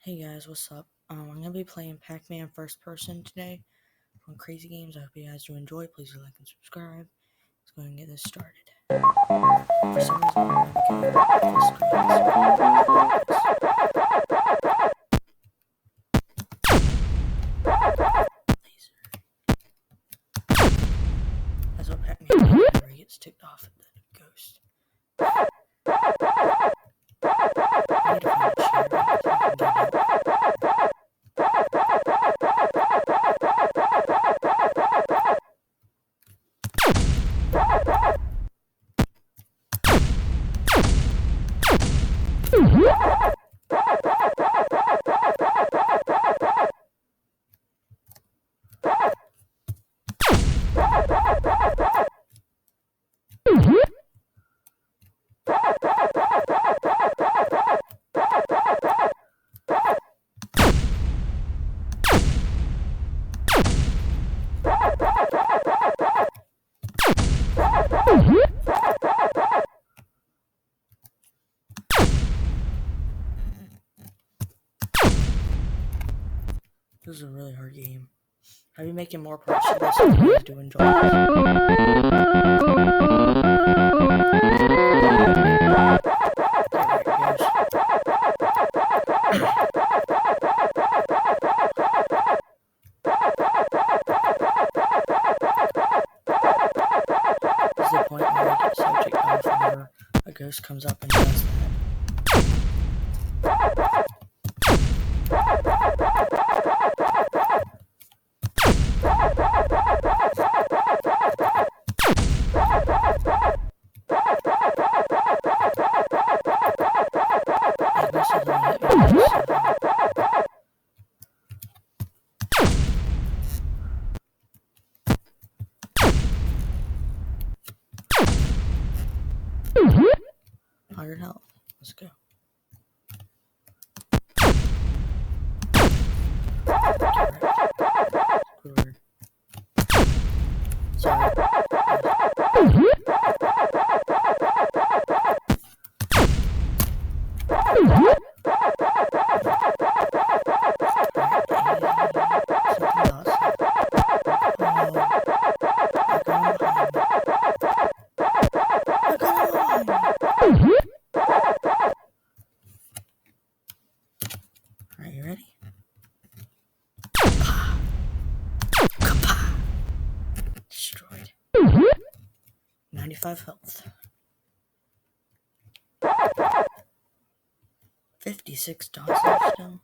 Hey guys, what's up? I'm gonna be playing Pacman first person today on Crazy Games. I hope you guys do enjoy. Please like and subscribe. Let's go ahead and get this started. For some reason, my navigator screen is laser. That's what Pacman does whenever he gets ticked off at the ghost. I need to find a chair so I can get up. This is a really hard game. I'll be making more parts of this if you guys do enjoy this. This is the point where I get so ticked off whenever a ghost comes up and does that. Hundred health. Let's go. Squidward. Sorry. Alright, you ready? Destroyed. 95 health. 56 dots left still.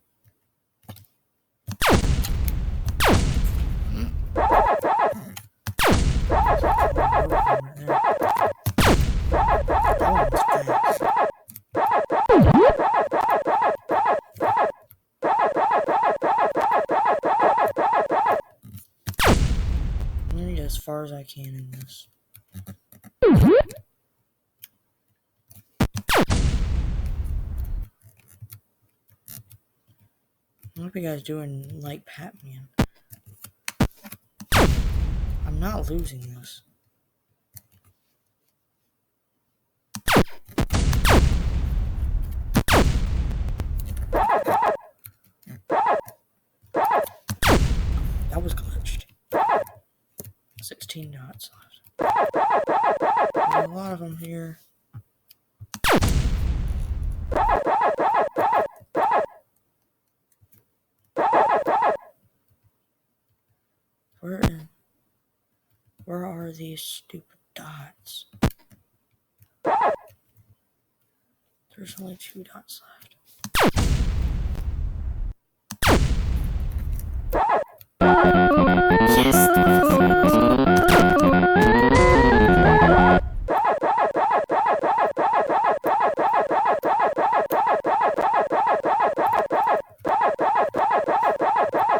I'm gonna get as far as I can in this. I hope you guys doing like Pacman. I'm not losing this. That was glitched. 16 dots left. There's a lot of them here. Where are these stupid dots? There's only 2 dots left. Yes!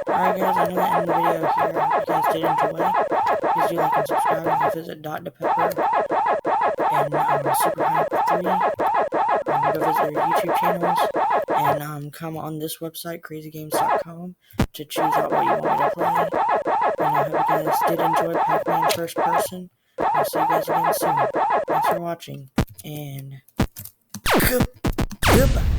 Alright guys, I'm gonna end the video here. I hope you guys did enjoy. Please do like and subscribe and visit Dot to Pepper and Super Hyper 3. Go visit their YouTube channels and come on this website, crazygames.com, to choose out what you want me to play. And I hope you guys did enjoy Pacman first person. I'll see you guys again soon. Thanks for watching, and goodbye.